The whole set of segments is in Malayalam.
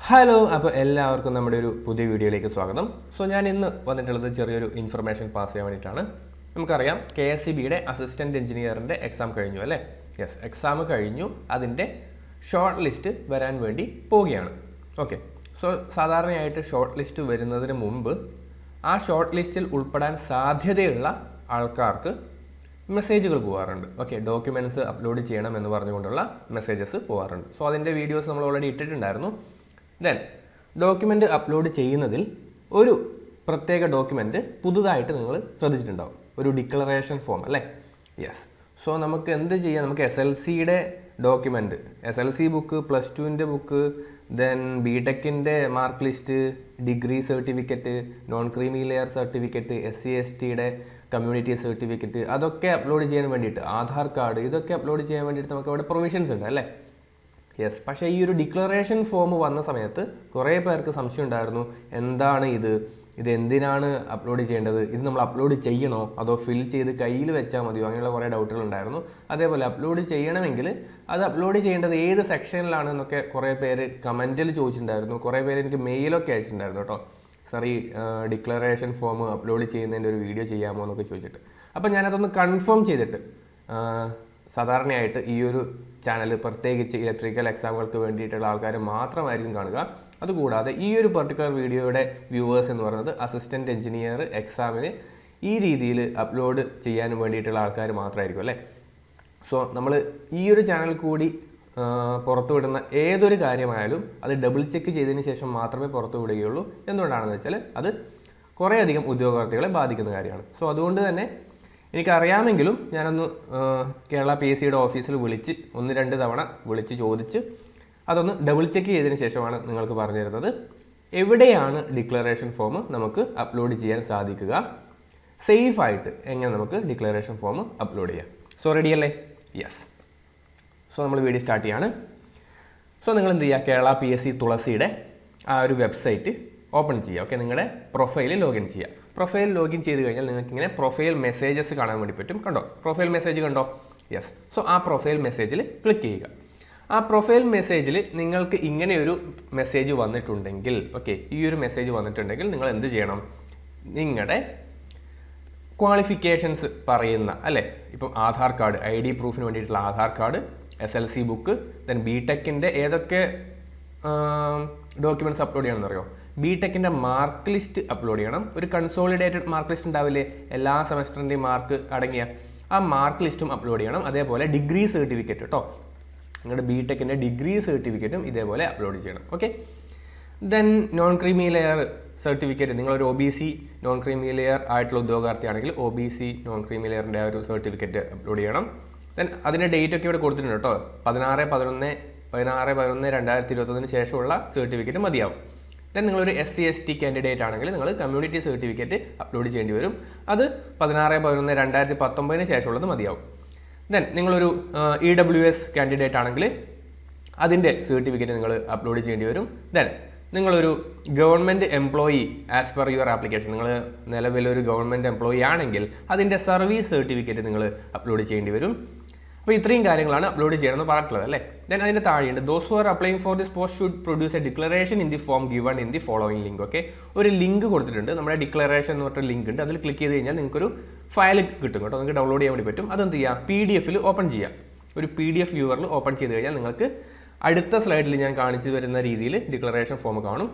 ഹലോ, അപ്പോൾ എല്ലാവർക്കും നമ്മുടെ ഒരു പുതിയ വീഡിയോയിലേക്ക് സ്വാഗതം. ഞാൻ ഇന്ന് വന്നിട്ടുള്ളത് ചെറിയൊരു ഇൻഫർമേഷൻ പാസ് ചെയ്യാൻ വേണ്ടിയിട്ടാണ്. നമുക്കറിയാം KSEBയുടെ അസിസ്റ്റൻറ്റ് എഞ്ചിനീയറിൻ്റെ എക്സാം കഴിഞ്ഞു അല്ലേ? യെസ്, എക്സാം കഴിഞ്ഞു. അതിൻ്റെ ഷോർട്ട് ലിസ്റ്റ് വരാൻ വേണ്ടി പോവുകയാണ്. ഓക്കെ, സാധാരണയായിട്ട് ഷോർട്ട് ലിസ്റ്റ് വരുന്നതിന് മുമ്പ് ആ ഷോർട്ട് ലിസ്റ്റിൽ ഉൾപ്പെടാൻ സാധ്യതയുള്ള ആൾക്കാർക്ക് മെസ്സേജുകൾ പോകാറുണ്ട്. ഓക്കെ, ഡോക്യുമെൻറ്റ്സ് അപ്ലോഡ് ചെയ്യണം എന്ന് പറഞ്ഞുകൊണ്ടുള്ള മെസ്സേജസ് പോകാറുണ്ട്. അതിൻ്റെ വീഡിയോസ് നമ്മൾ ഓൾറെഡി ഇട്ടിട്ടുണ്ടായിരുന്നു. ദെൻ ഡോക്യുമെൻ്റ് അപ്ലോഡ് ചെയ്യുന്നതിൽ ഒരു പ്രത്യേക ഡോക്യുമെൻ്റ് പുതുതായിട്ട് നിങ്ങൾ ശ്രദ്ധിച്ചിട്ടുണ്ടാവും, ഒരു ഡിക്ലറേഷൻ ഫോം അല്ലേ? യെസ്. നമുക്ക് എന്ത് ചെയ്യാം? നമുക്ക് SLCയുടെ ഡോക്യുമെൻറ്റ്, SLC ബുക്ക്, +2ൻ്റെ ബുക്ക്, ദെൻ BTechൻ്റെ mark list, degree certificate, non creamy layer certificate, SC/STയുടെ കമ്മ്യൂണിറ്റി സർട്ടിഫിക്കറ്റ്, അതൊക്കെ അപ്ലോഡ് ചെയ്യാൻ വേണ്ടിയിട്ട്, ആധാർ കാർഡ്, ഇതൊക്കെ അപ്ലോഡ് ചെയ്യാൻ വേണ്ടിയിട്ട് നമുക്ക് അവിടെ പ്രൊവിഷൻസ് ഉണ്ട് അല്ലേ? യെസ്. പക്ഷേ ഈ ഒരു ഡിക്ലറേഷൻ ഫോം വന്ന സമയത്ത് കുറേ പേർക്ക് സംശയം ഉണ്ടായിരുന്നു, എന്താണ് ഇത് എന്തിനാണ് അപ്ലോഡ് ചെയ്യേണ്ടത്, ഇത് നമ്മൾ അപ്ലോഡ് ചെയ്യണോ അതോ ഫിൽ ചെയ്ത് കയ്യിൽ വെച്ചാൽ മതിയോ, അങ്ങനെയുള്ള കുറേ ഡൗട്ടുകൾ ഉണ്ടായിരുന്നു. അതേപോലെ അപ്ലോഡ് ചെയ്യണമെങ്കിൽ അത് അപ്ലോഡ് ചെയ്യേണ്ടത് ഏത് സെക്ഷനിലാണ് എന്നൊക്കെ കുറേ പേര് കമൻറ്റിൽ ചോദിച്ചിട്ടുണ്ടായിരുന്നു. കുറേ പേര് എനിക്ക് മെയിലൊക്കെ അയച്ചിട്ടുണ്ടായിരുന്നു കേട്ടോ, സാർ ഈ ഡിക്ലറേഷൻ ഫോം അപ്ലോഡ് ചെയ്യുന്നതിൻ്റെ ഒരു വീഡിയോ ചെയ്യാമോ എന്നൊക്കെ ചോദിച്ചിട്ട്. അപ്പോൾ ഞാനതൊന്ന് കൺഫേം ചെയ്തിട്ട്, സാധാരണയായിട്ട് ഈ ഒരു ചാനൽ പ്രത്യേകിച്ച് ഇലക്ട്രിക്കൽ എക്സാമുകൾക്ക് വേണ്ടിയിട്ടുള്ള ആൾക്കാർ മാത്രമായിരിക്കും കാണുക. അതുകൂടാതെ ഈ ഒരു പെർട്ടിക്കുലർ വീഡിയോയുടെ വ്യൂവേഴ്സ് എന്ന് പറയുന്നത് അസിസ്റ്റൻറ്റ് എഞ്ചിനീയർ എക്സാമിന് ഈ രീതിയിൽ അപ്ലോഡ് ചെയ്യാൻ വേണ്ടിയിട്ടുള്ള ആൾക്കാർ മാത്രമായിരിക്കും അല്ലേ? നമ്മൾ ഈ ഒരു ചാനൽ കൂടി പുറത്തുവിടുന്ന ഏതൊരു കാര്യമായാലും അത് ഡബിൾ ചെക്ക് ചെയ്തതിന് ശേഷം മാത്രമേ പുറത്തു വിടുകയുള്ളൂ. എന്തുകൊണ്ടാണെന്ന് വെച്ചാൽ അത് കുറേയധികം ഉദ്യോഗാർത്ഥികളെ ബാധിക്കുന്ന കാര്യമാണ്. അതുകൊണ്ട് തന്നെ എനിക്കറിയാമെങ്കിലും ഞാനൊന്ന് കേരള PSCയുടെ ഓഫീസിൽ വിളിച്ച് 1-2 തവണ വിളിച്ച് ചോദിച്ച് അതൊന്ന് ഡബിൾ ചെക്ക് ചെയ്തതിന് ശേഷമാണ് നിങ്ങൾക്ക് പറഞ്ഞു തരുന്നത് എവിടെയാണ് ഡിക്ലറേഷൻ ഫോം നമുക്ക് അപ്ലോഡ് ചെയ്യാൻ സാധിക്കുക, സേഫായിട്ട് എങ്ങനെ നമുക്ക് ഡിക്ലറേഷൻ ഫോം അപ്ലോഡ് ചെയ്യാം. റെഡി അല്ലേ? യെസ്. നമ്മൾ വീഡിയോ സ്റ്റാർട്ട് ചെയ്യാണ്. നിങ്ങൾ എന്ത് ചെയ്യുക? കേരള PSC തുളസിയുടെ ആ ഒരു വെബ്സൈറ്റ് ഓപ്പൺ ചെയ്യുക. ഓക്കെ, നിങ്ങളുടെ പ്രൊഫൈലിൽ ലോഗിൻ ചെയ്യുക. പ്രൊഫൈൽ ലോഗിൻ ചെയ്ത് കഴിഞ്ഞാൽ നിങ്ങൾക്ക് ഇങ്ങനെ പ്രൊഫൈൽ മെസ്സേജസ് കാണാൻ വേണ്ടി പറ്റും. കണ്ടോ? പ്രൊഫൈൽ മെസ്സേജ് കണ്ടോ? യെസ്. ആ പ്രൊഫൈൽ മെസ്സേജിൽ ക്ലിക്ക് ചെയ്യുക. ആ പ്രൊഫൈൽ മെസ്സേജിൽ നിങ്ങൾക്ക് ഇങ്ങനെയൊരു മെസ്സേജ് വന്നിട്ടുണ്ടെങ്കിൽ, ഓക്കെ, ഈ ഒരു മെസ്സേജ് വന്നിട്ടുണ്ടെങ്കിൽ നിങ്ങൾ എന്ത് ചെയ്യണം? നിങ്ങളുടെ ക്വാളിഫിക്കേഷൻസ് പറയുന്ന അല്ലേ, ഇപ്പം ആധാർ കാർഡ്, ID പ്രൂഫിന് വേണ്ടിയിട്ടുള്ള Aadhaar card, SLC book, then BTechൻ്റെ ഏതൊക്കെ ഡോക്യുമെൻറ്റ്സ് അപ്ലോഡ് ചെയ്യണമെന്ന് അറിയോ? BTechൻ്റെ മാർക്ക് ലിസ്റ്റ് അപ്ലോഡ് ചെയ്യണം. ഒരു കൺസോളിഡേറ്റഡ് മാർക്ക് ലിസ്റ്റ് ഉണ്ടാവില്ലേ, എല്ലാ സെമസ്റ്ററിൻ്റെയും മാർക്ക് അടങ്ങിയ ആ മാർക്ക് ലിസ്റ്റും അപ്ലോഡ് ചെയ്യണം. അതേപോലെ ഡിഗ്രി സർട്ടിഫിക്കറ്റ് കേട്ടോ, നിങ്ങളുടെ BTechൻ്റെ ഡിഗ്രി സർട്ടിഫിക്കറ്റും ഇതേപോലെ അപ്ലോഡ് ചെയ്യണം. Okay, then non creamy layer certificate, നിങ്ങളൊരു OBC നോൺ ക്രീമി ലെയർ ആയിട്ടുള്ള ഉദ്യോഗാർത്ഥിയാണെങ്കിൽ OBC നോൺ ക്രീമി ലെയറിൻ്റെ ആ ഒരു സർട്ടിഫിക്കറ്റ് അപ്ലോഡ് ചെയ്യണം. ദെൻ അതിൻ്റെ ഡേറ്റ് ഒക്കെ ഇവിടെ കൊടുത്തിട്ടുണ്ട് കേട്ടോ, 16/11/2021 ശേഷമുള്ള സർട്ടിഫിക്കറ്റ് മതിയാവും. ദെൻ നിങ്ങളൊരു SC/ST കാൻഡിഡേറ്റ് ആണെങ്കിൽ നിങ്ങൾ കമ്മ്യൂണിറ്റി സർട്ടിഫിക്കറ്റ് അപ്ലോഡ് ചെയ്യേണ്ടി വരും. അത് 16/11/2019 ശേഷമുള്ളത് മതിയാവും. ദെൻ നിങ്ങളൊരു EWS കാൻഡിഡേറ്റ് ആണെങ്കിൽ അതിൻ്റെ സർട്ടിഫിക്കറ്റ് നിങ്ങൾ അപ്ലോഡ് ചെയ്യേണ്ടി വരും. ദെൻ നിങ്ങളൊരു government employee as per your application, നിങ്ങൾ നിലവിലൊരു ഗവൺമെൻറ് എംപ്ലോയി ആണെങ്കിൽ അതിൻ്റെ സർവീസ് സർട്ടിഫിക്കറ്റ് നിങ്ങൾ അപ്ലോഡ് ചെയ്യേണ്ടി വരും. അപ്പോൾ ഇത്രയും കാര്യങ്ങളാണ് അപ്ലോഡ് ചെയ്യണമെന്ന് പറഞ്ഞിട്ടുള്ളത് അല്ലേ? ദെൻ അതിൻ്റെ താഴെയുണ്ട് those who are applying for this post should produce a declaration in the form given in the following link. Okay, ഒരു ലിങ്ക് കൊടുത്തിട്ടുണ്ട്, നമ്മുടെ ഡിക്ലറേഷൻ എന്ന് പറഞ്ഞൊരു ലിങ്ക് ഉണ്ട്. അതിൽ ക്ലിക്ക് ചെയ്ത് കഴിഞ്ഞാൽ നിങ്ങൾക്കൊരു ഫയൽ കിട്ടും കേട്ടോ, നിങ്ങൾക്ക് ഡൗൺലോഡ് ചെയ്യാൻ വേണ്ടി പറ്റും. അതെന്ത് ചെയ്യുക? PDF ഓപ്പൺ ചെയ്യാം. ഒരു PDF വ്യൂവറിൽ ഓപ്പൺ ചെയ്ത് കഴിഞ്ഞാൽ നിങ്ങൾക്ക് അടുത്ത സ്ലൈഡിൽ ഞാൻ കാണിച്ചു വരുന്ന രീതിയിൽ ഡിക്ലറേഷൻ ഫോം കാണും.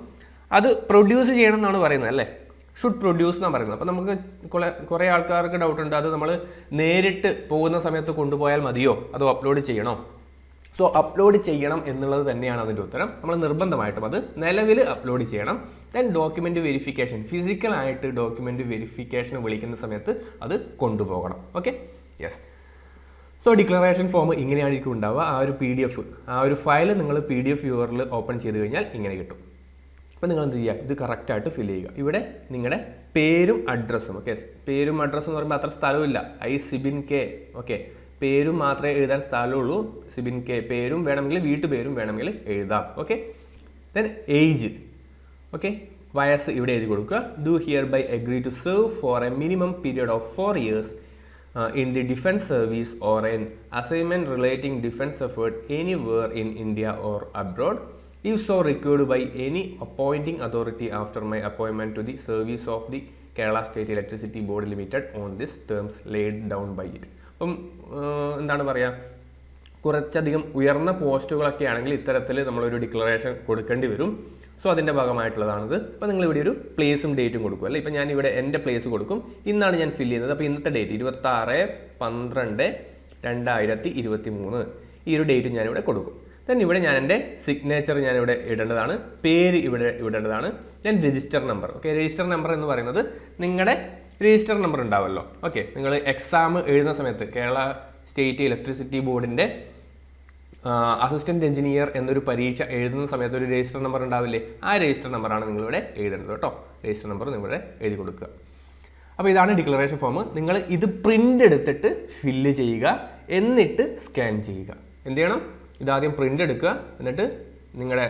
അത് പ്രൊഡ്യൂസ് ചെയ്യണം എന്നാണ് പറയുന്നത് അല്ലേ? ഷുഡ് പ്രൊഡ്യൂസ് എന്നാണ് പറയുന്നത്. അപ്പോൾ നമുക്ക് കുറേ ആൾക്കാർക്ക് ഡൗട്ട് ഉണ്ട്, അത് നമ്മൾ നേരിട്ട് പോകുന്ന സമയത്ത് കൊണ്ടുപോയാൽ മതിയോ അതോ അപ്ലോഡ് ചെയ്യണോ? അപ്ലോഡ് ചെയ്യണം എന്നുള്ളത് തന്നെയാണ് അതിൻ്റെ ഉത്തരം. നമ്മൾ നിർബന്ധമായിട്ടും അത് നിലവിൽ അപ്ലോഡ് ചെയ്യണം. ദെൻ ഡോക്യുമെൻ്റ് വെരിഫിക്കേഷൻ, ഫിസിക്കലായിട്ട് ഡോക്യുമെൻ്റ് വെരിഫിക്കേഷന് വിളിക്കുന്ന സമയത്ത് അത് കൊണ്ടുപോകണം. Okay, yes. ഡിക്ലറേഷൻ ഫോം ഇങ്ങനെയായിരിക്കും ഉണ്ടാവുക. ആ ഒരു PDF, ആ ഒരു ഫയൽ നിങ്ങൾ PDF വ്യൂവറിൽ ഓപ്പൺ ചെയ്ത് കഴിഞ്ഞാൽ ഇങ്ങനെ കിട്ടും. അപ്പോൾ നിങ്ങൾ എന്ത് ചെയ്യുക? ഇത് കറക്റ്റായിട്ട് ഫിൽ ചെയ്യുക. ഇവിടെ നിങ്ങളുടെ പേരും അഡ്രസ്സും, ഓക്കെ, പേരും അഡ്രസ്സും എന്ന് പറയുമ്പോൾ അത്ര സ്ഥലമില്ല. സിബിൻ K, ഓക്കെ, പേരും മാത്രമേ എഴുതാൻ സ്ഥലമുള്ളൂ. സിബിൻ K പേരും വേണമെങ്കിൽ വീട്ടുപേരും വേണമെങ്കിൽ എഴുതാം. ഓക്കെ, ദെൻ ഏജ്, ഓക്കെ, വയസ്സ് ഇവിടെ എഴുതി കൊടുക്കുക. Do hereby agree to serve for a minimum period of 4 years in the defense service or an assignment relating defense effort anywhere in India or abroad. if so required by any appointing authority after my appointment to the service of the Kerala State Electricity Board Limited on this terms laid down by it. അപ്പം എന്താണ് പറയുക, കുറച്ചധികം ഉയർന്ന പോസ്റ്റുകളൊക്കെ ആണെങ്കിൽ ഇത്തരത്തിൽ നമ്മളൊരു ഡിക്ലറേഷൻ കൊടുക്കേണ്ടി വരും. സോ അതിൻ്റെ ഭാഗമായിട്ടുള്ളതാണിത്. അപ്പോൾ നിങ്ങൾ ഇവിടെ ഒരു പ്ലേസും ഡേറ്റും കൊടുക്കും അല്ലേ. ഇപ്പോൾ ഞാൻ ഇവിടെ എൻ്റെ പ്ലേസ് കൊടുക്കും. ഇന്നാണ് ഞാൻ ഫില്ല് ചെയ്യുന്നത്. അപ്പോൾ ഇന്നത്തെ ഡേറ്റ് 26/12/2023 ഈ ഒരു ഡേറ്റ് ഞാനിവിടെ കൊടുക്കും. ദെൻ ഇവിടെ ഞാൻ എൻ്റെ സിഗ്നേച്ചർ ഞാനിവിടെ ഇടേണ്ടതാണ്, പേര് ഇവിടെ ഇടേണ്ടതാണ്. Then register number. Okay, register number എന്ന് പറയുന്നത് നിങ്ങളുടെ രജിസ്റ്റർ നമ്പർ ഉണ്ടാവുമല്ലോ. ഓക്കെ, നിങ്ങൾ എക്സാം എഴുതുന്ന സമയത്ത് കേരള സ്റ്റേറ്റ് ഇലക്ട്രിസിറ്റി ബോർഡിൻ്റെ അസിസ്റ്റന്റ് എഞ്ചിനീയർ എന്നൊരു പരീക്ഷ എഴുതുന്ന സമയത്ത് ഒരു രജിസ്റ്റർ നമ്പർ ഉണ്ടാവില്ലേ, ആ രജിസ്റ്റർ നമ്പറാണ് നിങ്ങളിവിടെ എഴുതേണ്ടത് കേട്ടോ. രജിസ്റ്റർ നമ്പർ നിങ്ങളിവിടെ എഴുതി കൊടുക്കുക. അപ്പോൾ ഇതാണ് ഡിക്ലറേഷൻ ഫോം. നിങ്ങൾ ഇത് പ്രിൻ്റ് എടുത്തിട്ട് ഫില്ല് ചെയ്യുക, എന്നിട്ട് സ്കാൻ ചെയ്യുക. എന്ത് ചെയ്യണം, ഇതാദ്യം പ്രിൻ്റ് എടുക്കുക, എന്നിട്ട് നിങ്ങളുടെ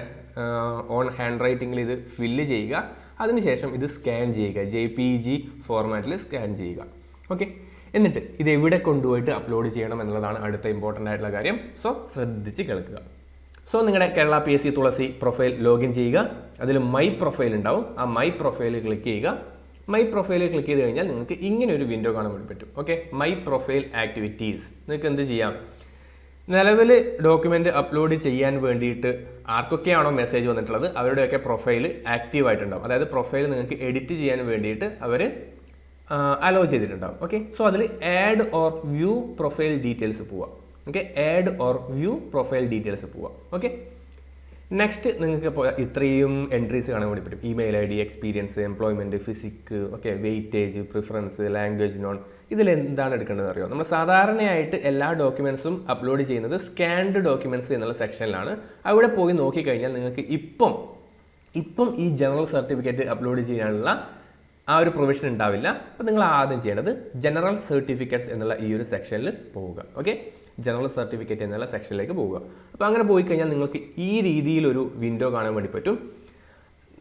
ഓൺ ഹാൻഡ് റൈറ്റിങ്ങിൽ ഇത് ഫില്ല് ചെയ്യുക, അതിനുശേഷം ഇത് സ്കാൻ ചെയ്യുക, JPG ഫോർമാറ്റിൽ സ്കാൻ ചെയ്യുക. ഓക്കെ, എന്നിട്ട് ഇത് എവിടെ കൊണ്ടുപോയിട്ട് അപ്ലോഡ് ചെയ്യണം എന്നുള്ളതാണ് അടുത്ത ഇമ്പോർട്ടൻ്റ് ആയിട്ടുള്ള കാര്യം. സോ ശ്രദ്ധിച്ച് കേൾക്കുക. സോ നിങ്ങളുടെ കേരള PSC തുളസി പ്രൊഫൈൽ ലോഗിൻ ചെയ്യുക. അതിൽ മൈ പ്രൊഫൈൽ ഉണ്ടാവും. ആ മൈ പ്രൊഫൈൽ ക്ലിക്ക് ചെയ്യുക. മൈ പ്രൊഫൈൽ ക്ലിക്ക് ചെയ്ത് കഴിഞ്ഞാൽ നിങ്ങൾക്ക് ഇങ്ങനെ ഒരു വിൻഡോ കാണാൻ വേണ്ടി പറ്റും. Okay, my profile activities. നിങ്ങൾക്ക് എന്ത് ചെയ്യാം, നിലവിൽ ഡോക്യുമെൻ്റ് അപ്ലോഡ് ചെയ്യാൻ വേണ്ടിയിട്ട് ആർക്കൊക്കെയാണോ മെസ്സേജ് വന്നിട്ടുള്ളത് അവരുടെയൊക്കെ പ്രൊഫൈൽ ആക്റ്റീവ് ആയിട്ടുണ്ടാവും. അതായത് പ്രൊഫൈൽ നിങ്ങൾക്ക് എഡിറ്റ് ചെയ്യാൻ വേണ്ടിയിട്ട് അവർ അലോ ചെയ്തിട്ടുണ്ടാവും. ഓക്കെ, സോ അതിൽ add or view profile details പോവാം. Okay, add or view profile details പോവാം. ഓക്കെ, നെക്സ്റ്റ് നിങ്ങൾക്ക് ഇപ്പോൾ ഇത്രയും എൻട്രീസ് കാണാൻ വേണ്ടി പറ്റും. Email ID, experience, employment, physique, okay, weightage, preference, language known. ഇതിലെന്താണ് എടുക്കേണ്ടത് അറിയോ, നമ്മൾ സാധാരണയായിട്ട് എല്ലാ ഡോക്യുമെൻറ്റ്സും അപ്ലോഡ് ചെയ്യുന്നത് സ്കാൻഡ് ഡോക്യുമെൻറ്റ്സ് എന്നുള്ള സെക്ഷനിലാണ്. അവിടെ പോയി നോക്കിക്കഴിഞ്ഞാൽ നിങ്ങൾക്ക് ഇപ്പം ഈ ജനറൽ സർട്ടിഫിക്കറ്റ് അപ്ലോഡ് ചെയ്യാനുള്ള ആ ഒരു പ്രൊവിഷൻ ഉണ്ടാവില്ല. അപ്പോൾ നിങ്ങൾ ആദ്യം ചെയ്യേണ്ടത് ജനറൽ സർട്ടിഫിക്കറ്റ്സ് എന്നുള്ള ഈ ഒരു സെക്ഷനിൽ പോവുക. ഓക്കെ, ജനറൽ സർട്ടിഫിക്കറ്റ് എന്നുള്ള സെക്ഷനിലേക്ക് പോവുക. അപ്പോൾ അങ്ങനെ പോയി കഴിഞ്ഞാൽ നിങ്ങൾക്ക് ഈ രീതിയിലൊരു വിൻഡോ കാണാൻ വേണ്ടി പറ്റും.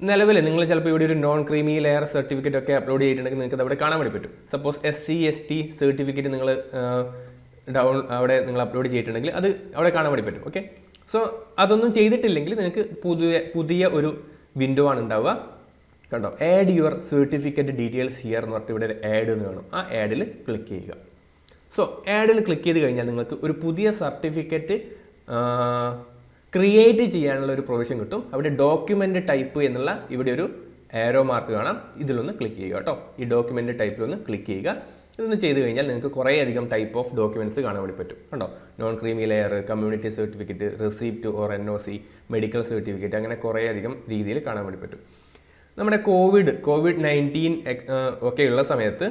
നിലവിൽ നിങ്ങൾ ചിലപ്പോൾ ഇവിടെ ഒരു നോൺ ക്രീമി ലെയർ സർട്ടിഫിക്കറ്റ് ഒക്കെ അപ്ലോഡ് ചെയ്തിട്ടുണ്ടെങ്കിൽ നിങ്ങൾക്ക് അവിടെ കാണാൻ വേണ്ടി പറ്റും. സപ്പോസ് SC/ST സർട്ടിഫിക്കറ്റ് നിങ്ങൾ അവിടെ നിങ്ങൾ അപ്ലോഡ് ചെയ്തിട്ടുണ്ടെങ്കിൽ അത് അവിടെ കാണാൻ വേണ്ടി പറ്റും. ഓക്കെ, സോ അതൊന്നും ചെയ്തിട്ടില്ലെങ്കിൽ നിങ്ങൾക്ക് പുതിയ ഒരു വിൻഡോ ആണ് ഉണ്ടാവുക. കണ്ടോ, add your certificate details here എന്ന് പറഞ്ഞിട്ട് ഇവിടെ ഒരു ആഡ് എന്ന് കാണും. ആ ആഡിൽ ക്ലിക്ക് ചെയ്യുക. സോ ആഡിൽ ക്ലിക്ക് ചെയ്ത് കഴിഞ്ഞാൽ നിങ്ങൾക്ക് ഒരു പുതിയ സർട്ടിഫിക്കറ്റ് ക്രിയേറ്റ് ചെയ്യാനുള്ള ഒരു പ്രൊവിഷൻ കിട്ടും. അവിടെ ഡോക്യുമെൻ്റ് ടൈപ്പ് എന്നുള്ള ഇവിടെ ഒരു ആരോ മാർക്ക് കാണാം. ഇതിലൊന്ന് ക്ലിക്ക് ചെയ്യുക കേട്ടോ. ഈ ഡോക്യുമെൻ്റ് ടൈപ്പിലൊന്ന് ക്ലിക്ക് ചെയ്യുക. ഇതൊന്ന് ചെയ്ത് കഴിഞ്ഞാൽ നിങ്ങൾക്ക് കുറേ അധികം ടൈപ്പ് ഓഫ് ഡോക്യുമെൻറ്റ്സ് കാണാൻ വേണ്ടി പറ്റും. കണ്ടോ, non creamy layer, community certificate, receipt or NOC, medical certificate, അങ്ങനെ കുറേ അധികം രീതിയിൽ കാണാൻ വേണ്ടി പറ്റും. നമ്മുടെ COVID-19 ഒക്കെ ഉള്ള സമയത്ത്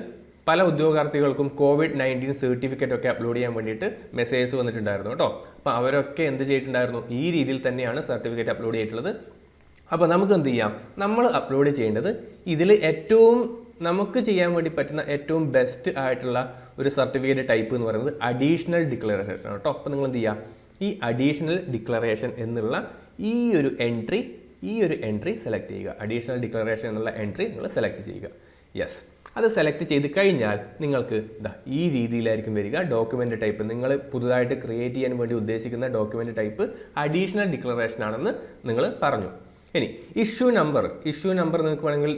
പല ഉദ്യോഗാർത്ഥികൾക്കും COVID-19 സർട്ടിഫിക്കറ്റ് ഒക്കെ അപ്ലോഡ് ചെയ്യാൻ വേണ്ടിയിട്ട് മെസ്സേജ് വന്നിട്ടുണ്ടായിരുന്നു കേട്ടോ. അപ്പോൾ അവരൊക്കെ എന്ത് ചെയ്തിട്ടുണ്ടായിരുന്നു, ഈ രീതിയിൽ തന്നെയാണ് സർട്ടിഫിക്കറ്റ് അപ്ലോഡ് ചെയ്തിട്ടുള്ളത്. അപ്പോൾ നമുക്ക് എന്ത് ചെയ്യാം, നമ്മൾ അപ്ലോഡ് ചെയ്യേണ്ടത് ഇതിൽ ഏറ്റവും നമുക്ക് ചെയ്യാൻ വേണ്ടി പറ്റുന്ന ഏറ്റവും ബെസ്റ്റ് ആയിട്ടുള്ള ഒരു സർട്ടിഫിക്കറ്റ് ടൈപ്പ് എന്ന് പറയുന്നത് അഡീഷണൽ ഡിക്ലറേഷൻ ആണ് കേട്ടോ. അപ്പോൾ നിങ്ങൾ എന്ത് ചെയ്യുക, ഈ അഡീഷണൽ ഡിക്ലറേഷൻ എന്നുള്ള ഈ ഒരു എൻട്രി സെലക്ട് ചെയ്യുക. അഡീഷണൽ ഡിക്ലറേഷൻ എന്നുള്ള എൻട്രി നിങ്ങൾ സെലക്ട് ചെയ്യുക. യെസ്, അത് സെലക്ട് ചെയ്ത് കഴിഞ്ഞാൽ നിങ്ങൾക്ക് ഈ രീതിയിലായിരിക്കും വരിക. ഡോക്യുമെൻ്റ് ടൈപ്പ് നിങ്ങൾ പുതുതായിട്ട് ക്രിയേറ്റ് ചെയ്യാൻ വേണ്ടി ഉദ്ദേശിക്കുന്ന ഡോക്യുമെൻ്റ് ടൈപ്പ് അഡീഷണൽ ഡിക്ലറേഷൻ ആണെന്ന് നിങ്ങൾ പറഞ്ഞു. ഇനി ഇഷ്യൂ നമ്പർ നിങ്ങൾക്ക് വേണമെങ്കിൽ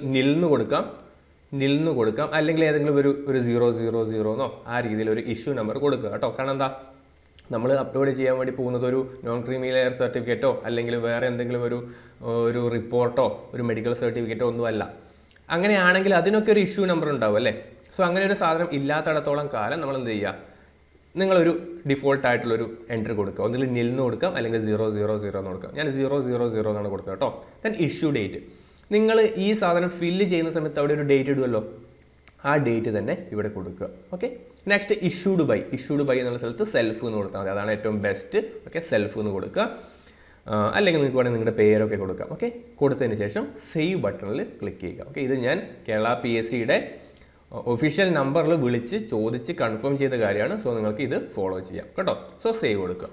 നിൽന്ന് കൊടുക്കാം, അല്ലെങ്കിൽ ഏതെങ്കിലും ഒരു 000 ആ രീതിയിൽ ഒരു ഇഷ്യൂ നമ്പർ കൊടുക്കുക കേട്ടോ. കാരണം എന്താ, നമ്മൾ അപ്ലോഡ് ചെയ്യാൻ വേണ്ടി പോകുന്നത് ഒരു നോൺ ക്രീമി ലെയർ സർട്ടിഫിക്കറ്റോ അല്ലെങ്കിൽ വേറെ എന്തെങ്കിലും ഒരു റിപ്പോർട്ടോ ഒരു മെഡിക്കൽ സർട്ടിഫിക്കറ്റോ ഒന്നുമല്ല. അങ്ങനെയാണെങ്കിൽ അതിനൊക്കെ ഒരു ഇഷ്യൂ നമ്പർ ഉണ്ടാവും അല്ലേ. സോ അങ്ങനെ ഒരു സാധനം ഇല്ലാത്തടത്തോളം കാലം നമ്മൾ എന്ത് ചെയ്യുക, നിങ്ങളൊരു ഡിഫോൾട്ട് ആയിട്ടുള്ളൊരു എൻട്രി കൊടുക്കുക. ഒന്നുകിൽ നിൽന്ന് കൊടുക്കാം, അല്ലെങ്കിൽ 000 എന്ന് കൊടുക്കാം. ഞാൻ 000 എന്നാണ് കൊടുക്കുക കേട്ടോ. ദെൻ ഇഷ്യൂ ഡേറ്റ്, നിങ്ങൾ ഈ സാധനം ഫില്ല് ചെയ്യുന്ന സമയത്ത് അവിടെ ഒരു ഡേറ്റ് ഇടുമല്ലോ, ആ ഡേറ്റ് തന്നെ ഇവിടെ കൊടുക്കുക. ഓക്കെ, നെക്സ്റ്റ് ഇഷ്യൂഡ് ബൈ എന്നുള്ള സ്ഥലത്ത് സെൽഫ് എന്ന് കൊടുത്താൽ മതി. അതാണ് ഏറ്റവും ബെസ്റ്റ്. ഓക്കെ, സെൽഫ് എന്ന് കൊടുക്കുക. അല്ലെങ്കിൽ നിങ്ങൾക്ക് വേണമെങ്കിൽ നിങ്ങളുടെ പേരൊക്കെ കൊടുക്കാം. ഓക്കെ, കൊടുത്തതിന് ശേഷം സേവ് ബട്ടണിൽ ക്ലിക്ക് ചെയ്യുക. ഓക്കെ, ഇത് ഞാൻ കേരള PSCയുടെ ഒഫീഷ്യൽ നമ്പറിൽ വിളിച്ച് ചോദിച്ച് കൺഫേം ചെയ്ത കാര്യമാണ്. സോ നിങ്ങൾക്ക് ഇത് ഫോളോ ചെയ്യാം കേട്ടോ. സോ സേവ് കൊടുക്കുക.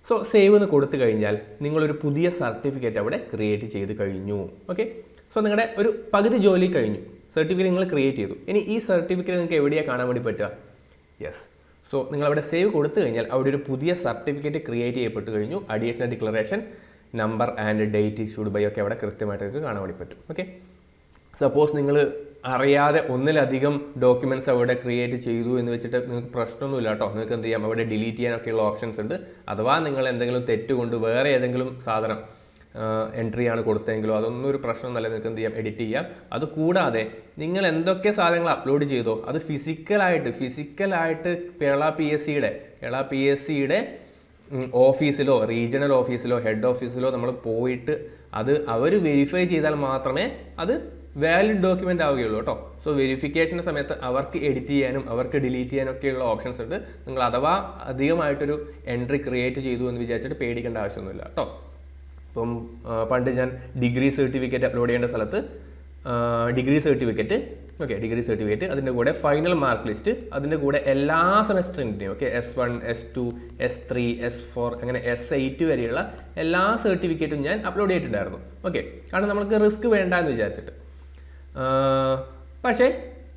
സോ സേവ് എന്ന് കൊടുത്തു കഴിഞ്ഞാൽ നിങ്ങളൊരു പുതിയ സർട്ടിഫിക്കറ്റ് അവിടെ ക്രിയേറ്റ് ചെയ്ത് കഴിഞ്ഞു. ഓക്കെ, സോ നിങ്ങളുടെ ഒരു പകുതി ജോലി കഴിഞ്ഞു. സർട്ടിഫിക്കറ്റ് നിങ്ങൾ ക്രിയേറ്റ് ചെയ്തു. ഇനി ഈ സർട്ടിഫിക്കറ്റ് നിങ്ങൾക്ക് എവിടെയാണ് കാണാൻ വേണ്ടി പറ്റുക? യെസ്, സോ നിങ്ങളവിടെ സേവ് കൊടുത്തു കഴിഞ്ഞാൽ അവിടെ ഒരു പുതിയ സർട്ടിഫിക്കറ്റ് ക്രിയേറ്റ് ചെയ്യപ്പെട്ട് കഴിഞ്ഞു. Additional declaration number and date issued by ഒക്കെ അവിടെ കൃത്യമായിട്ട് നിങ്ങൾക്ക് കാണാൻ വേണ്ടി പറ്റും. ഓക്കെ, സപ്പോസ് നിങ്ങൾ അറിയാതെ ഒന്നിലധികം ഡോക്യുമെൻറ്റ്സ് അവിടെ ക്രിയേറ്റ് ചെയ്തു എന്ന് വെച്ചിട്ട് നിങ്ങൾക്ക് പ്രശ്നമൊന്നുമില്ല കേട്ടോ. നിങ്ങൾക്ക് എന്ത് ചെയ്യാം, അവിടെ ഡിലീറ്റ് ചെയ്യാനൊക്കെയുള്ള ഓപ്ഷൻസ് ഉണ്ട്. അഥവാ നിങ്ങൾ എന്തെങ്കിലും തെറ്റുകൊണ്ട് വേറെ ഏതെങ്കിലും സാധനം എൻട്രിയാണ് കൊടുത്തതെങ്കിലോ അതൊന്നും ഒരു പ്രശ്നമൊന്നുമല്ല, നിങ്ങൾക്ക് എന്ത് ചെയ്യാം, എഡിറ്റ് ചെയ്യാം. അതുകൂടാതെ നിങ്ങൾ എന്തൊക്കെ സാധനങ്ങൾ അപ്ലോഡ് ചെയ്തോ അത് ഫിസിക്കലായിട്ട് കേരള പി എസ് സിയുടെ ഓഫീസിലോ റീജിയണൽ ഓഫീസിലോ ഹെഡ് ഓഫീസിലോ നമ്മൾ പോയിട്ട് അത് അവർ വെരിഫൈ ചെയ്താൽ മാത്രമേ അത് വാലിഡ് ഡോക്യുമെൻ്റ് ആവുകയുള്ളൂ കേട്ടോ. സോ വെരിഫിക്കേഷൻ്റെ സമയത്ത് അവർക്ക് എഡിറ്റ് ചെയ്യാനും അവർക്ക് ഡിലീറ്റ് ചെയ്യാനും ഒക്കെയുള്ള ഓപ്ഷൻസ് ഉണ്ട്. നിങ്ങൾ അഥവാ അധികമായിട്ടൊരു എൻട്രി ക്രിയേറ്റ് ചെയ്തു എന്ന് വിചാരിച്ചിട്ട് പേടിക്കേണ്ട ആവശ്യമൊന്നുമില്ല കേട്ടോ. ഇപ്പം പണ്ട് ഞാൻ ഡിഗ്രി സർട്ടിഫിക്കറ്റ് അപ്ലോഡ് ചെയ്യേണ്ട സ്ഥലത്ത് ഡിഗ്രി സർട്ടിഫിക്കറ്റ് അതിൻ്റെ കൂടെ ഫൈനൽ മാർക്ക് ലിസ്റ്റ്, അതിൻ്റെ കൂടെ എല്ലാ സെമസ്റ്ററിൻ്റെയും S1 S2 S3 S4 അങ്ങനെ S8 വരെയുള്ള എല്ലാ സർട്ടിഫിക്കറ്റും ഞാൻ അപ്ലോഡ് ചെയ്തിട്ടുണ്ടായിരുന്നു. കാരണം നമുക്ക് റിസ്ക് വേണ്ട എന്ന് വിചാരിച്ചിട്ട്. പക്ഷേ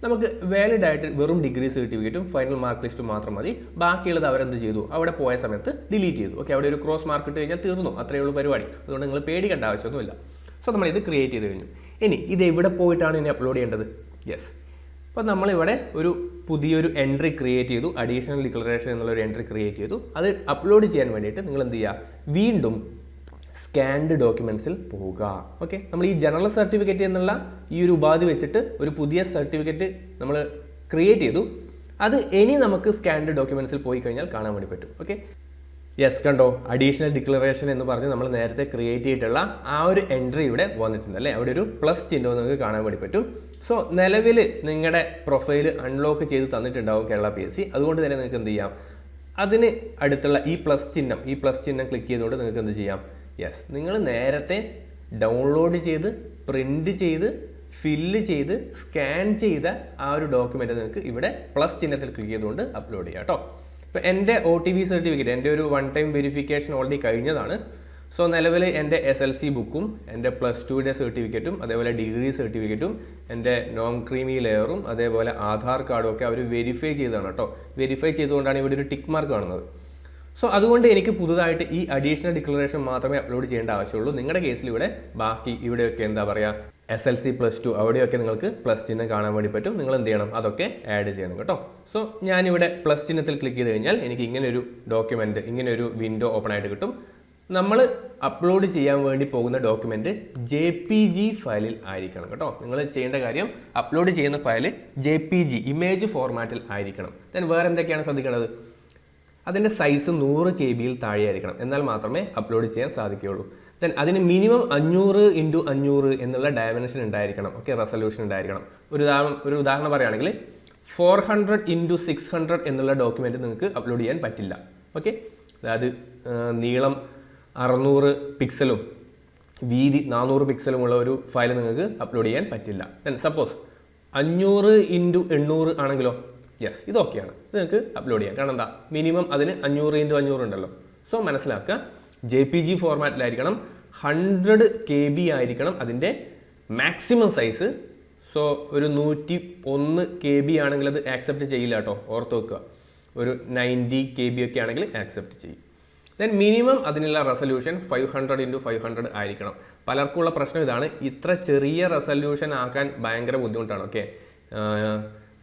നമുക്ക് വാലിഡ് ആയിട്ട് വെറും ഡിഗ്രി സർട്ടിഫിക്കറ്റും ഫൈനൽ മാർക്ക് ലിസ്റ്റും മാത്രം മതി. ബാക്കിയുള്ളത് അവരെന്ത് ചെയ്തു, അവിടെ പോയ സമയത്ത് ഡിലീറ്റ് ചെയ്തു. അവിടെ ഒരു ക്രോസ് മാർക്ക് ഇട്ട് കഴിഞ്ഞാൽ തീർന്നു, അത്രയേ ഉള്ളൂ പരിപാടി. അതുകൊണ്ട് നിങ്ങൾ പേടിക്കേണ്ട ആവശ്യമൊന്നുമില്ല. സോ നമ്മൾ ഇത് ക്രിയേറ്റ് ചെയ്ത് കഴിഞ്ഞു. ഇനി ഇത് എവിടെ പോയിട്ടാണ് ഇനി അപ്ലോഡ് ചെയ്യേണ്ടത്? അപ്പോൾ നമ്മളിവിടെ ഒരു പുതിയൊരു എൻട്രി ക്രിയേറ്റ് ചെയ്തു, അഡീഷണൽ ഡിക്ലറേഷൻ എന്നുള്ളൊരു എൻട്രി ക്രിയേറ്റ് ചെയ്തു. അത് അപ്ലോഡ് ചെയ്യാൻ വേണ്ടിയിട്ട് നിങ്ങൾ എന്ത് ചെയ്യുക, വീണ്ടും സ്കാൻഡ് ഡോക്യുമെൻറ്റ്സിൽ പോവുക. നമ്മൾ ഈ ജനറൽ സർട്ടിഫിക്കറ്റ് എന്നുള്ള ഈ ഒരു ഉപാധി വെച്ചിട്ട് ഒരു പുതിയ സർട്ടിഫിക്കറ്റ് നമ്മൾ ക്രിയേറ്റ് ചെയ്തു. അത് ഇനി നമുക്ക് സ്കാൻഡ് ഡോക്യുമെൻറ്റ്സിൽ പോയി കഴിഞ്ഞാൽ കാണാൻ വേണ്ടി പറ്റും. കണ്ടോ, അഡീഷണൽ ഡിക്ലറേഷൻ എന്ന് പറഞ്ഞ് നമ്മൾ നേരത്തെ ക്രിയേറ്റ് ചെയ്തിട്ടുള്ള ആ ഒരു എൻട്രി ഇവിടെ വന്നിട്ടുണ്ട് അല്ലേ. അവിടെ ഒരു പ്ലസ് ചിഹ്നം നിങ്ങൾക്ക് കാണാൻ വേണ്ടി പറ്റും. സോ നിലവിൽ നിങ്ങളുടെ പ്രൊഫൈൽ അൺലോക്ക് ചെയ്ത് തന്നിട്ടുണ്ടാവും കേരള PSC. അതുകൊണ്ട് തന്നെ നിങ്ങൾക്ക് എന്ത് ചെയ്യാം, അതിന് അടുത്തുള്ള ഈ പ്ലസ് ചിഹ്നം ക്ലിക്ക് ചെയ്തുകൊണ്ട് നിങ്ങൾക്ക് എന്ത് ചെയ്യാം, നിങ്ങൾ നേരത്തെ ഡൗൺലോഡ് ചെയ്ത് പ്രിന്റ് ചെയ്ത് ഫില്ല് ചെയ്ത് സ്കാൻ ചെയ്ത ആ ഒരു ഡോക്യുമെൻ്റ് നിങ്ങൾക്ക് ഇവിടെ പ്ലസ് ചിഹ്നത്തിൽ ക്ലിക്ക് ചെയ്തുകൊണ്ട് അപ്ലോഡ് ചെയ്യാം കേട്ടോ. ഇപ്പോൾ എൻ്റെ OTP സർട്ടിഫിക്കറ്റ്, എൻ്റെ ഒരു 1 ടൈം വെരിഫിക്കേഷൻ ഓൾറെഡി കഴിഞ്ഞതാണ്. സോ നിലവിൽ എൻ്റെ SLC ബുക്കും എൻ്റെ +2ൻ്റെ സർട്ടിഫിക്കറ്റും അതേപോലെ ഡിഗ്രി സർട്ടിഫിക്കറ്റും എൻ്റെ നോൺ ക്രീമി ലെയറും അതേപോലെ ആധാർ കാർഡും ഒക്കെ അവർ വെരിഫൈ ചെയ്തതാണ് കേട്ടോ. വെരിഫൈ ചെയ്തുകൊണ്ടാണ് ഇവിടെ ഒരു ടിക്ക് മാർക്ക് കാണുന്നത്. സോ അതുകൊണ്ട് എനിക്ക് പുതുതായിട്ട് ഈ അഡീഷണൽ ഡിക്ലറേഷൻ മാത്രമേ അപ്ലോഡ് ചെയ്യേണ്ട ആവശ്യമുള്ളൂ. നിങ്ങളുടെ കേസിൽ ഇവിടെ ബാക്കി ഇവിടെയൊക്കെ എന്താ പറയുക, SLC +2 അവിടെയൊക്കെ നിങ്ങൾക്ക് പ്ലസ് ചിഹ്നം കാണാൻ വേണ്ടി പറ്റും. നിങ്ങൾ എന്ത് ചെയ്യണം, അതൊക്കെ ആഡ് ചെയ്യണം കേട്ടോ. സോ ഞാനിവിടെ പ്ലസ് ചിഹ്നത്തിൽ ക്ലിക്ക് ചെയ്ത് കഴിഞ്ഞാൽ എനിക്ക് ഇങ്ങനെയൊരു ഡോക്യുമെൻറ്റ്, ഇങ്ങനെയൊരു വിൻഡോ ഓപ്പൺ ആയിട്ട് കിട്ടും. നമ്മൾ അപ്ലോഡ് ചെയ്യാൻ വേണ്ടി പോകുന്ന ഡോക്യുമെൻറ്റ് JPG ഫയലിൽ ആയിരിക്കണം കേട്ടോ. നിങ്ങൾ ചെയ്യേണ്ട കാര്യം, അപ്ലോഡ് ചെയ്യുന്ന ഫയൽ JPG ഇമേജ് ഫോർമാറ്റിൽ ആയിരിക്കണം. ദെൻ വേറെ എന്തൊക്കെയാണ് ശ്രദ്ധിക്കേണ്ടത്, അതിൻ്റെ സൈസ് 100 KB താഴെയായിരിക്കണം. എന്നാൽ മാത്രമേ അപ്ലോഡ് ചെയ്യാൻ സാധിക്കുകയുള്ളൂ. ദെൻ അതിന് മിനിമം 500 × 500 എന്നുള്ള ഡയമെൻഷൻ ഉണ്ടായിരിക്കണം. റെസൊല്യൂഷൻ ഉണ്ടായിരിക്കണം. ഒരു ഉദാഹരണം പറയുകയാണെങ്കിൽ 400 × 600 എന്നുള്ള ഡോക്യുമെൻറ്റ് നിങ്ങൾക്ക് അപ്ലോഡ് ചെയ്യാൻ പറ്റില്ല. അതായത് നീളം 600 പിക്സലും വീതി 400 പിക്സലുമുള്ള ഒരു ഫയൽ നിങ്ങൾക്ക് അപ്ലോഡ് ചെയ്യാൻ പറ്റില്ല. ദെൻ സപ്പോസ് 500 × 800 ആണെങ്കിലോ, ഇതൊക്കെയാണ് നിങ്ങൾക്ക് അപ്ലോഡ് ചെയ്യാം. കാരണം എന്താ, മിനിമം അതിന് 500 × 500 ഉണ്ടല്ലോ. സോ മനസ്സിലാക്കുക, JPG ഫോർമാറ്റിലായിരിക്കണം, 100 KB ആയിരിക്കണം അതിൻ്റെ മാക്സിമം സൈസ്. സോ ഒരു 101 KB ആണെങ്കിൽ അത് ആക്സെപ്റ്റ് ചെയ്യില്ല കേട്ടോ, ഓർത്ത് വെക്കുക. ഒരു 90 KB ഒക്കെ ആണെങ്കിൽ ആക്സെപ്റ്റ് ചെയ്യും. ദെൻ മിനിമം അതിനുള്ള റെസൊല്യൂഷൻ 500 × 500 ആയിരിക്കണം. പലർക്കുള്ള പ്രശ്നം ഇതാണ്, ഇത്ര ചെറിയ റെസൊല്യൂഷൻ ആക്കാൻ ഭയങ്കര ബുദ്ധിമുട്ടാണ്.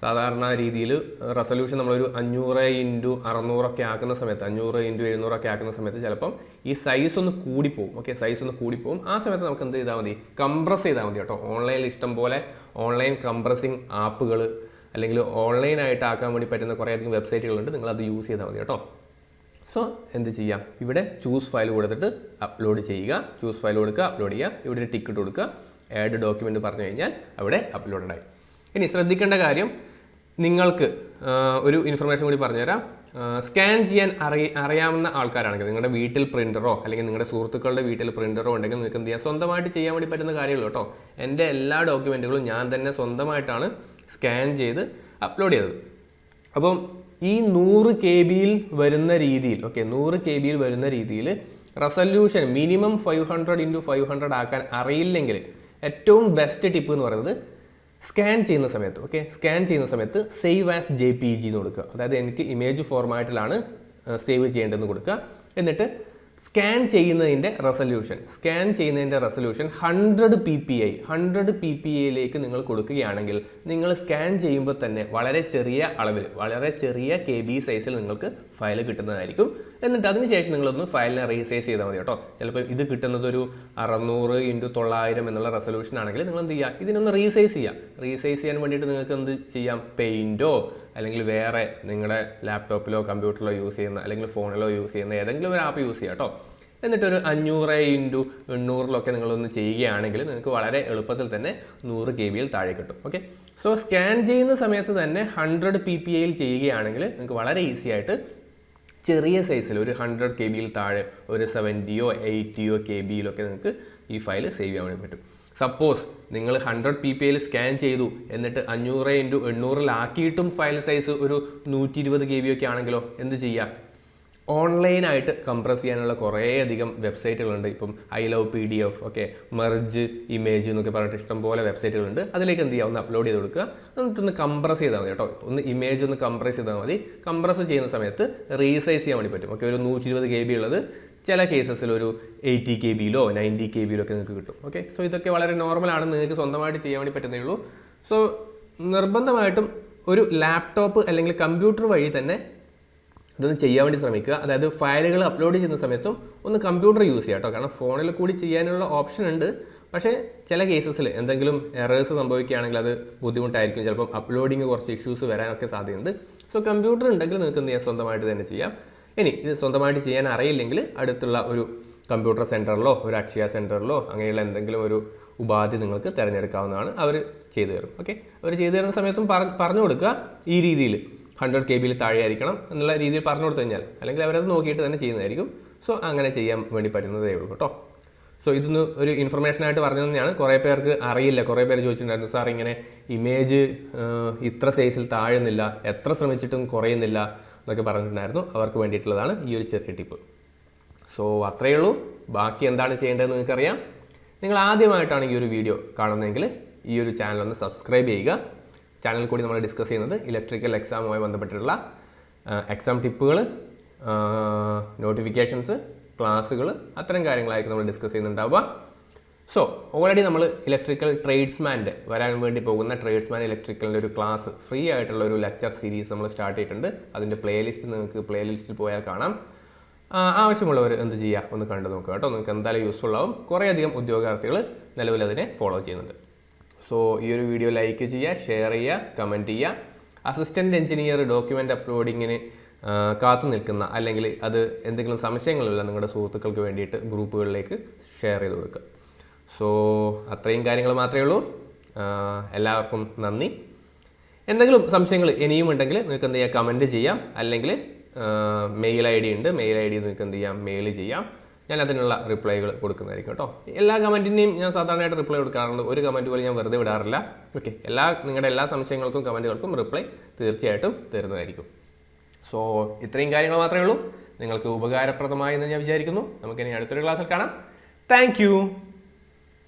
സാധാരണ രീതിയിൽ റെസൊല്യൂഷൻ നമ്മളൊരു 500 × 600 ഒക്കെ ആക്കുന്ന സമയത്ത്, 500 × 700 ഒക്കെ ആക്കുന്ന സമയത്ത് ചിലപ്പം ഈ സൈസ് ഒന്ന് കൂടിപ്പോവും. ആ സമയത്ത് നമുക്ക് എന്ത് ചെയ്താൽ മതി, കംപ്രസ് ചെയ്താൽ മതി കേട്ടോ. ഓൺലൈനിൽ ഇഷ്ടം പോലെ ഓൺലൈൻ കംപ്രസിങ് ആപ്പുകൾ അല്ലെങ്കിൽ ഓൺലൈനായിട്ട് ആക്കാൻ വേണ്ടി പറ്റുന്ന കുറേയധികം വെബ്സൈറ്റുകളുണ്ട്. നിങ്ങളത് യൂസ് ചെയ്താൽ മതി കേട്ടോ. സോ എന്ത് ചെയ്യാം, ഇവിടെ ചൂസ് ഫയൽ കൊടുത്തിട്ട് അപ്ലോഡ് ചെയ്യുക, ചൂസ് ഫയൽ കൊടുക്കുക, അപ്ലോഡ് ചെയ്യുക. ഇവിടെ ഒരു ടിക്കറ്റ് കൊടുക്കുക, ആഡ് ഡോക്യുമെൻറ്റ് പറഞ്ഞു കഴിഞ്ഞാൽ അവിടെ അപ്ലോഡായി. ഇനി ശ്രദ്ധിക്കേണ്ട കാര്യം, നിങ്ങൾക്ക് ഒരു ഇൻഫർമേഷൻ കൂടി പറഞ്ഞുതരാം. സ്കാൻ ചെയ്യാൻ അറിയാവുന്ന ആൾക്കാരാണെങ്കിൽ, നിങ്ങളുടെ വീട്ടിൽ പ്രിൻ്ററോ അല്ലെങ്കിൽ നിങ്ങളുടെ സുഹൃത്തുക്കളുടെ വീട്ടിൽ പ്രിൻ്ററോ ഉണ്ടെങ്കിൽ നിങ്ങൾക്ക് എന്ത് ചെയ്യാം, സ്വന്തമായിട്ട് ചെയ്യാൻ വേണ്ടി പറ്റുന്ന കാര്യമുള്ളൂ കേട്ടോ. എൻ്റെ എല്ലാ ഡോക്യുമെൻറ്റുകളും ഞാൻ തന്നെ സ്വന്തമായിട്ടാണ് സ്കാൻ ചെയ്ത് അപ്ലോഡ് ചെയ്തത്. അപ്പം ഈ 100 KB വരുന്ന രീതിയിൽ 100 KB വരുന്ന രീതിയിൽ റെസൊല്യൂഷൻ മിനിമം 500 × 500 ആക്കാൻ അറിയില്ലെങ്കിൽ ഏറ്റവും ബെസ്റ്റ് ടിപ്പ് എന്ന് പറയുന്നത്, സ്കാൻ ചെയ്യുന്ന സമയത്ത് സേവ് ആസ് JPG എന്ന് കൊടുക്കുക. അതായത് എനിക്ക് ഇമേജ് ഫോർമാറ്റിലാണ് സേവ് ചെയ്യേണ്ടതെന്ന് കൊടുക്കുക. എന്നിട്ട് സ്കാൻ ചെയ്യുന്നതിൻ്റെ റെസൊല്യൂഷൻ 100 PPIയിലേക്ക് നിങ്ങൾ കൊടുക്കുകയാണെങ്കിൽ നിങ്ങൾ സ്കാൻ ചെയ്യുമ്പോൾ തന്നെ വളരെ ചെറിയ അളവിൽ വളരെ ചെറിയ KB സൈസിൽ നിങ്ങൾക്ക് ഫയൽ കിട്ടുന്നതായിരിക്കും. എന്നിട്ട് അതിനുശേഷം നിങ്ങളൊന്ന് ഫയലിനെ റീസൈസ് ചെയ്താൽ മതി കേട്ടോ. ചിലപ്പോൾ ഇത് കിട്ടുന്നത് ഒരു 600x900 എന്നുള്ള റെസൊല്യൂഷൻ ആണെങ്കിൽ നിങ്ങൾ എന്ത് ചെയ്യുക, ഇതിനൊന്ന് റീസൈസ് ചെയ്യാൻ വേണ്ടിയിട്ട് നിങ്ങൾക്ക് എന്ത് ചെയ്യാം, പെയിൻറ്റോ അല്ലെങ്കിൽ വേറെ നിങ്ങളുടെ ലാപ്ടോപ്പിലോ കമ്പ്യൂട്ടറിലോ യൂസ് ചെയ്യുന്ന അല്ലെങ്കിൽ ഫോണിലോ യൂസ് ചെയ്യുന്ന ഏതെങ്കിലും ഒരു ആപ്പ് യൂസ് ചെയ്യാം കേട്ടോ. എന്നിട്ടൊരു 500x800 നിങ്ങളൊന്ന് ചെയ്യുകയാണെങ്കിൽ നിങ്ങൾക്ക് വളരെ എളുപ്പത്തിൽ തന്നെ 100 KB താഴെ കിട്ടും. ഓക്കെ, സോ സ്കാൻ ചെയ്യുന്ന സമയത്ത് തന്നെ 100 PPIയിൽ ചെയ്യുകയാണെങ്കിൽ നിങ്ങൾക്ക് വളരെ ഈസി ആയിട്ട് ചെറിയ സൈസിൽ ഒരു 100 KB താഴെ ഒരു 70 80 KB നിങ്ങൾക്ക് ഈ ഫയൽ സേവ് ചെയ്യാൻ വേണ്ടി പറ്റും. സപ്പോസ് നിങ്ങൾ 100 PPIയിൽ സ്കാൻ ചെയ്തു എന്നിട്ട് 500x800 ആക്കിയിട്ടും ഫയൽ സൈസ് ഒരു 120 KB ആണെങ്കിലോ എന്ത് ചെയ്യുക, ഓൺലൈനായിട്ട് കംപ്രസ് ചെയ്യാനുള്ള കുറേയധികം വെബ്സൈറ്റുകളുണ്ട്. ഇപ്പം I love PDF, okay, merge image എന്നൊക്കെ പറഞ്ഞിട്ട് ഇഷ്ടംപോലെ വെബ്സൈറ്റുകളുണ്ട്. അതിലേക്ക് എന്ത് ചെയ്യുക, ഒന്ന് അപ്ലോഡ് ചെയ്ത് കൊടുക്കുക, എന്നിട്ടൊന്ന് കംപ്രസ് ചെയ്താൽ മതി കേട്ടോ. ഇമേജ് ഒന്ന് കംപ്രസ് ചെയ്താൽ മതി. കംപ്രസ് ചെയ്യുന്ന സമയത്ത് റീസൈസ് ചെയ്യാൻ വേണ്ടി പറ്റും. ഓക്കെ, ഒരു 120 KB ഉള്ളത് ചില കേസസിൽ ഒരു 80 KB 90 KB നിങ്ങൾക്ക് കിട്ടും. ഓക്കെ, സോ ഇതൊക്കെ വളരെ നോർമലാണ്, നിങ്ങൾക്ക് സ്വന്തമായിട്ട് ചെയ്യാൻ വേണ്ടി പറ്റുന്നേ ഉള്ളൂ. സോ നിർബന്ധമായിട്ടും ഒരു ലാപ്ടോപ്പ് അല്ലെങ്കിൽ കമ്പ്യൂട്ടർ വഴി തന്നെ ഇതൊന്ന് ചെയ്യാൻ വേണ്ടി ശ്രമിക്കുക. അതായത് ഫയലുകൾ അപ്ലോഡ് ചെയ്യുന്ന സമയത്തും ഒന്ന് കമ്പ്യൂട്ടർ യൂസ് ചെയ്യുക കേട്ടോ. കാരണം ഫോണിൽ കൂടി ചെയ്യാനുള്ള ഓപ്ഷൻ ഉണ്ട്, പക്ഷേ ചില കേസസിൽ എന്തെങ്കിലും എറേഴ്സ് സംഭവിക്കുകയാണെങ്കിൽ അത് ബുദ്ധിമുട്ടായിരിക്കും. ചിലപ്പം അപ്ലോഡിങ് കുറച്ച് ഇഷ്യൂസ് വരാനൊക്കെ സാധ്യതയുണ്ട്. സോ കമ്പ്യൂട്ടർ ഉണ്ടെങ്കിൽ നിങ്ങൾക്ക് എന്ത് ചെയ്യാം, സ്വന്തമായിട്ട് തന്നെ ചെയ്യാം. ഇനി ഇത് സ്വന്തമായിട്ട് ചെയ്യാൻ അറിയില്ലെങ്കിൽ അടുത്തുള്ള ഒരു കമ്പ്യൂട്ടർ സെൻറ്ററിലോ ഒരു അക്ഷയ സെൻറ്ററിലോ അങ്ങനെയുള്ള എന്തെങ്കിലും ഒരു ഉപാധി നിങ്ങൾക്ക് തിരഞ്ഞെടുക്കാവുന്നതാണ്. അവർ ചെയ്തു തരും. ഓക്കെ, അവർ ചെയ്തു തരുന്ന സമയത്തും പറഞ്ഞു കൊടുക്കുക ഈ രീതിയിൽ 100 KB താഴെ ആയിരിക്കണം എന്നുള്ള രീതിയിൽ പറഞ്ഞു കൊടുത്തു കഴിഞ്ഞാൽ, അല്ലെങ്കിൽ അവരത് നോക്കിയിട്ട് തന്നെ ചെയ്യുന്നതായിരിക്കും. സോ അങ്ങനെ ചെയ്യാൻ വേണ്ടി പറ്റുന്നതേ ഉള്ളൂ കേട്ടോ. സോ ഇതൊന്ന് ഒരു ഇൻഫർമേഷനായിട്ട് പറഞ്ഞു തന്നെയാണ്. കുറേ പേർക്ക് അറിയില്ല, കുറേ പേര് ചോദിച്ചിട്ടുണ്ടായിരുന്നു, സാർ ഇങ്ങനെ ഇമേജ് ഇത്ര സൈസിൽ താഴുന്നില്ല, എത്ര ശ്രമിച്ചിട്ടും കുറയുന്നില്ല എന്നൊക്കെ പറഞ്ഞിട്ടുണ്ടായിരുന്നു. അവർക്ക് വേണ്ടിയിട്ടുള്ളതാണ് ഈ ഒരു ചെറിയ ടിപ്പ്. സോ അത്രയേ ഉള്ളൂ. ബാക്കി എന്താണ് ചെയ്യേണ്ടതെന്ന് നിങ്ങൾക്കറിയാം. നിങ്ങൾ ആദ്യമായിട്ടാണ് ഈ ഒരു വീഡിയോ കാണുന്നതെങ്കിൽ ഈ ഒരു ചാനൽ ഒന്ന് സബ്സ്ക്രൈബ് ചെയ്യുക. ചാനലിൽ കൂടി നമ്മൾ ഡിസ്കസ് ചെയ്യുന്നത് ഇലക്ട്രിക്കൽ എക്സാമുമായി ബന്ധപ്പെട്ടിട്ടുള്ള എക്സാം ടിപ്പുകൾ, നോട്ടിഫിക്കേഷൻസ്, ക്ലാസ്സുകൾ, അത്തരം കാര്യങ്ങളായിരിക്കും നമ്മൾ ഡിസ്കസ് ചെയ്യുന്നുണ്ടാവുക. സോ ഓൾറെഡി നമ്മൾ ഇലക്ട്രിക്കൽ ട്രേഡ്സ്മാൻ്റെ വരാൻ വേണ്ടി പോകുന്ന ട്രേഡ്സ്മാൻ ഇലക്ട്രിക്കലിൻ്റെ ഒരു ക്ലാസ് ഫ്രീ ആയിട്ടുള്ള ഒരു ലെക്ചർ സീരീസ് നമ്മൾ സ്റ്റാർട്ട് ചെയ്തിട്ടുണ്ട്. അതിൻ്റെ നിങ്ങൾക്ക് പ്ലേലിസ്റ്റിൽ പോയാൽ കാണാം. ആവശ്യമുള്ളവർ എന്ത് ചെയ്യുക, ഒന്ന് കണ്ടു നോക്കുക കേട്ടോ. നിങ്ങൾക്ക് എന്തായാലും യൂസ്ഫുൾ ആവും. കുറേയധികം ഉദ്യോഗാർത്ഥികൾ നിലവിൽ അതിനെ ഫോളോ ചെയ്യുന്നുണ്ട്. സോ ഈ ഒരു വീഡിയോ ലൈക്ക് ചെയ്യുക, ഷെയർ ചെയ്യുക, കമൻറ്റ് ചെയ്യുക. അസിസ്റ്റൻറ്റ് എഞ്ചിനീയർ ഡോക്യുമെൻ്റ് അപ്ലോഡിങ്ങിന് കാത്തു നിൽക്കുന്ന അല്ലെങ്കിൽ അത് എന്തെങ്കിലും സംശയങ്ങളുള്ള നിങ്ങളുടെ സുഹൃത്തുക്കൾക്ക് വേണ്ടിയിട്ട് ഗ്രൂപ്പുകളിലേക്ക് ഷെയർ ചെയ്ത് കൊടുക്കുക. സോ അത്രയും കാര്യങ്ങൾ മാത്രമേ ഉള്ളൂ. എല്ലാവർക്കും നന്ദി. എന്തെങ്കിലും സംശയങ്ങൾ ഇനിയും ഉണ്ടെങ്കിൽ നിങ്ങൾക്ക് എന്ത് ചെയ്യാം, കമൻറ്റ് ചെയ്യാം. അല്ലെങ്കിൽ മെയിൽ ID ഉണ്ട്, മെയിൽ ID നിങ്ങൾക്ക് എന്ത് ചെയ്യാം, മെയിൽ ചെയ്യാം. ഞാൻ അതിനുള്ള റിപ്ലൈകൾ കൊടുക്കുന്നതായിരിക്കും കേട്ടോ. എല്ലാ കമൻറ്റിനെയും ഞാൻ സാധാരണയായിട്ട് റിപ്ലൈ കൊടുക്കാറുണ്ട്. ഒരു കമൻറ്റ് പോലും ഞാൻ വെറുതെ വിടാറില്ല. ഓക്കെ, നിങ്ങളുടെ എല്ലാ സംശയങ്ങൾക്കും കമൻറ്റുകൾക്കും റിപ്ലൈ തീർച്ചയായിട്ടും തരുന്നതായിരിക്കും. സോ ഇത്രയും കാര്യങ്ങൾ മാത്രമേ ഉള്ളൂ. നിങ്ങൾക്ക് ഉപകാരപ്രദമായി എന്ന് ഞാൻ വിചാരിക്കുന്നു. നമുക്കിനി അടുത്തൊരു ക്ലാസ്സിൽ കാണാം. താങ്ക്